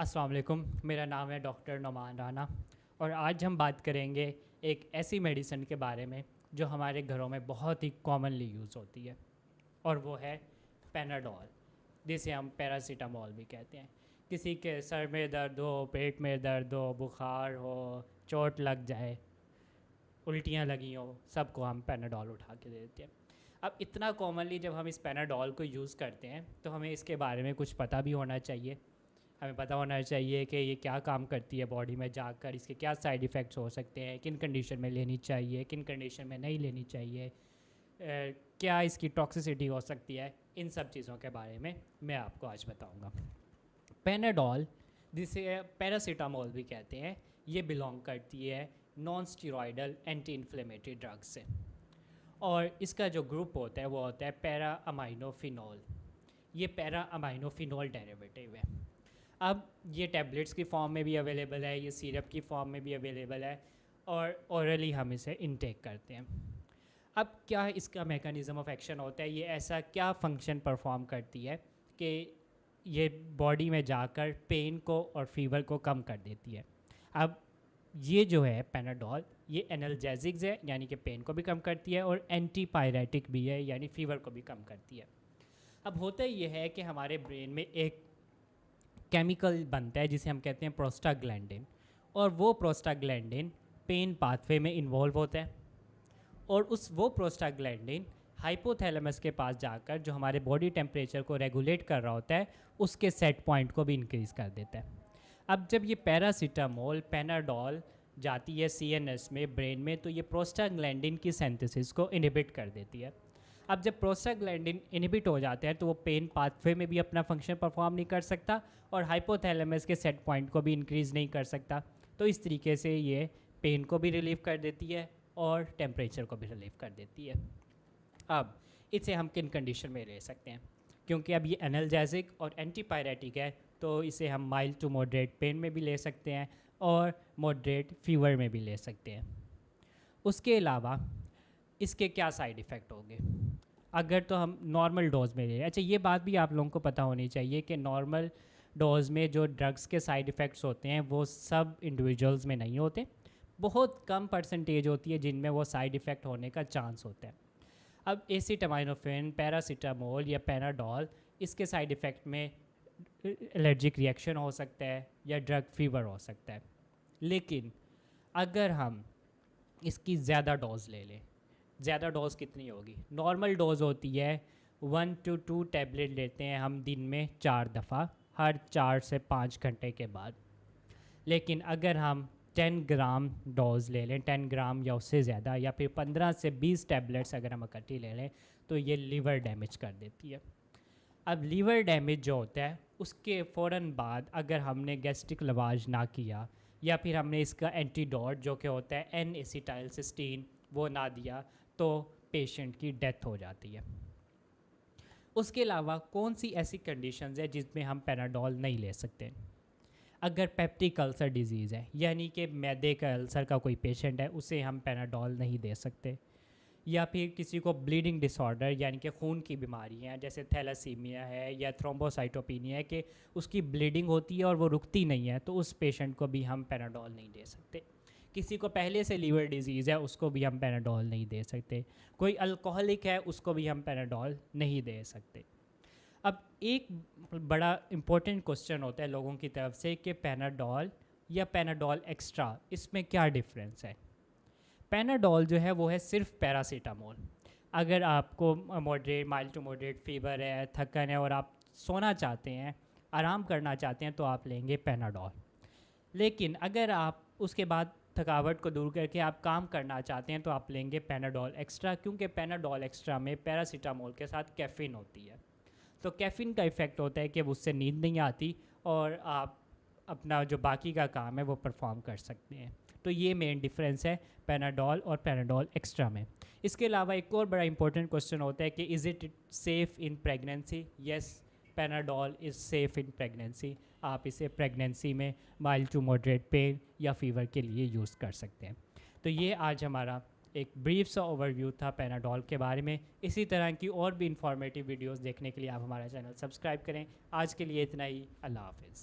अस्सलाम वालेकुम। मेरा नाम है डॉक्टर नोमान राना और आज हम बात करेंगे एक ऐसी मेडिसिन के बारे में जो हमारे घरों में बहुत ही कॉमनली यूज़ होती है और वो है पैनाडोल, जिसे हम पैरासीटामोल भी कहते हैं। किसी के सर में दर्द हो, पेट में दर्द हो, बुखार हो, चोट लग जाए, उल्टियाँ लगी हो, सबको हम पैनाडोल उठा के दे देते हैं। अब इतना कॉमनली जब हम इस पैनाडोल को यूज़ करते हैं तो हमें इसके बारे में कुछ पता भी होना चाहिए। हमें पता होना चाहिए कि ये क्या काम करती है बॉडी में जाकर, इसके क्या साइड इफ़ेक्ट्स हो सकते हैं, किन कंडीशन में लेनी चाहिए, किन कंडीशन में नहीं लेनी चाहिए, क्या इसकी टॉक्सिसिटी हो सकती है। इन सब चीज़ों के बारे में मैं आपको आज बताऊंगा। पैनाडोल, जिसे पैरासीटामोल भी कहते हैं, ये बिलोंग करती है non steroidal anti inflammatory drugs से और इसका जो ग्रुप होता है वो होता है पैरा अमाइनोफिनोल। ये पैरा अमाइनोफिनोल डेरिवेटिव है। अब ये टैबलेट्स की फॉर्म में भी अवेलेबल है, ये सिरप की फॉर्म में भी अवेलेबल है और औरली हम इसे इनटेक करते हैं। अब क्या इसका मेकनिज़म ऑफ एक्शन होता है, ये ऐसा क्या फंक्शन परफॉर्म करती है कि ये बॉडी में जाकर पेन को और फीवर को कम कर देती है। अब ये जो है पैनाडोल, ये एनाल्जेसिक्स है यानी कि पेन को भी कम करती है और एंटीपायरेटिक भी है यानी फीवर को भी कम करती है। अब होता ये है कि हमारे ब्रेन में एक केमिकल बनता है जिसे हम कहते हैं प्रोस्टाग्लैंडिन और वो प्रोस्टाग्लैंडिन पेन पाथवे में इन्वॉल्व होता है और वो प्रोस्टाग्लैंडिन हाइपोथैलेमस के पास जाकर जो हमारे बॉडी टेम्परेचर को रेगुलेट कर रहा होता है उसके सेट पॉइंट को भी इंक्रीज़ कर देता है। अब जब ये पैरासीटामोल पैनाडोल जाती है सीएनएस में, ब्रेन में, तो ये प्रोस्टाग्लैंडिन की सिंथेसिस को इनहिबिट कर देती है। अब जब प्रोस्टाग्लैंडिन इनहिबिट हो जाता है तो वो पेन पाथवे में भी अपना फंक्शन परफॉर्म नहीं कर सकता और हाइपोथैलेमस के सेट पॉइंट को भी इंक्रीज़ नहीं कर सकता। तो इस तरीके से ये पेन को भी रिलीव कर देती है और टेम्परेचर को भी रिलीव कर देती है। अब इसे हम किन कंडीशन में ले सकते हैं, क्योंकि अब ये एनाल्जेसिक और एंटीपायरेटिक है तो इसे हम माइल्ड टू मॉडरेट पेन में भी ले सकते हैं और मॉडरेट फीवर में भी ले सकते हैं। उसके अलावा इसके क्या साइड इफ़ेक्ट होंगे अगर तो हम नॉर्मल डोज में ले रहे हैं। अच्छा, ये बात भी आप लोगों को पता होनी चाहिए कि नॉर्मल डोज में जो ड्रग्स के साइड इफ़ेक्ट्स होते हैं वो सब इंडिविजुअल्स में नहीं होते, बहुत कम परसेंटेज होती है जिनमें वो साइड इफ़ेक्ट होने का चांस होता है। अब एसिटामिनोफेन, पैरासीटामोल या पैनाडोल, इसके साइड इफ़ेक्ट में एलर्जिक रिएक्शन हो सकता है या ड्रग फीवर हो सकता है। लेकिन अगर हम इसकी ज़्यादा डोज ले लें, ज़्यादा डोज कितनी होगी? नॉर्मल डोज होती है 1 to 2 टैबलेट लेते हैं हम दिन में 4 दफ़ा, हर 4 से 5 घंटे के बाद। लेकिन अगर हम 10 ग्राम डोज ले लें, 10 ग्राम या उससे ज़्यादा, या फिर 15 से 20 टैबलेट्स अगर हम इकट्ठी ले लें तो ये लीवर डैमेज कर देती है। अब लीवर डैमेज जो होता है उसके फ़ौरन बाद अगर हमने गैस्ट्रिक लवाज ना किया या फिर हमने इसका एंटीडोट जो कि होता है एन एसिटाइलसिस्टीन वो ना दिया तो पेशेंट की डेथ हो जाती है। उसके अलावा कौन सी ऐसी कंडीशंस है जिसमें हम पैनाडोल नहीं ले सकते? अगर पेप्टिक अल्सर डिजीज़ है यानी कि मैदे का अल्सर का कोई पेशेंट है, उसे हम पैनाडोल नहीं दे सकते। या फिर किसी को ब्लीडिंग डिसऑर्डर यानी कि खून की बीमारी है जैसे थैलासीमिया है या थ्रोम्बोसाइटोपिनिया है कि उसकी ब्लीडिंग होती है और वो रुकती नहीं है, तो उस पेशेंट को भी हम पैनाडोल नहीं दे सकते। किसी को पहले से लीवर डिजीज़ है उसको भी हम पैनाडोल नहीं दे सकते। कोई अल्कोहलिक है उसको भी हम पैनाडोल नहीं दे सकते। अब एक बड़ा इम्पोर्टेंट क्वेश्चन होता है लोगों की तरफ से कि पैनाडोल या पैनाडोल एक्स्ट्रा, इसमें क्या डिफरेंस है? पैनाडोल जो है वो है सिर्फ पैरासीटामोल। अगर आपको moderate, mild to moderate fever है, थकन है और आप सोना चाहते हैं, आराम करना चाहते हैं तो आप लेंगे पैनाडोल। लेकिन अगर आप उसके बाद थकावट को दूर करके आप काम करना चाहते हैं तो आप लेंगे पैनाडोल एक्स्ट्रा, क्योंकि पैनाडोल एक्स्ट्रा में पैरासीटामोल के साथ कैफ़ीन होती है। तो कैफ़ीन का इफ़ेक्ट होता है कि उससे नींद नहीं आती और आप अपना जो बाकी का काम है वो परफॉर्म कर सकते हैं। तो ये मेन डिफरेंस है पैनाडोल और पैनाडोल एक्स्ट्रा में। इसके अलावा एक और बड़ा इंपॉर्टेंट क्वेश्चन होता है कि is it safe in pregnancy? Yes, Panadol is safe in pregnancy. आप इसे प्रेगनेंसी में माइल्ड टू मॉडरेट पेन या फीवर के लिए यूज़ कर सकते हैं। तो ये आज हमारा एक ब्रीफ सा ओवरव्यू था पैनाडोल के बारे में। इसी तरह की और भी इंफॉर्मेटिव वीडियोस देखने के लिए आप हमारा चैनल सब्सक्राइब करें। आज के लिए इतना ही। अल्लाह हाफ़िज़।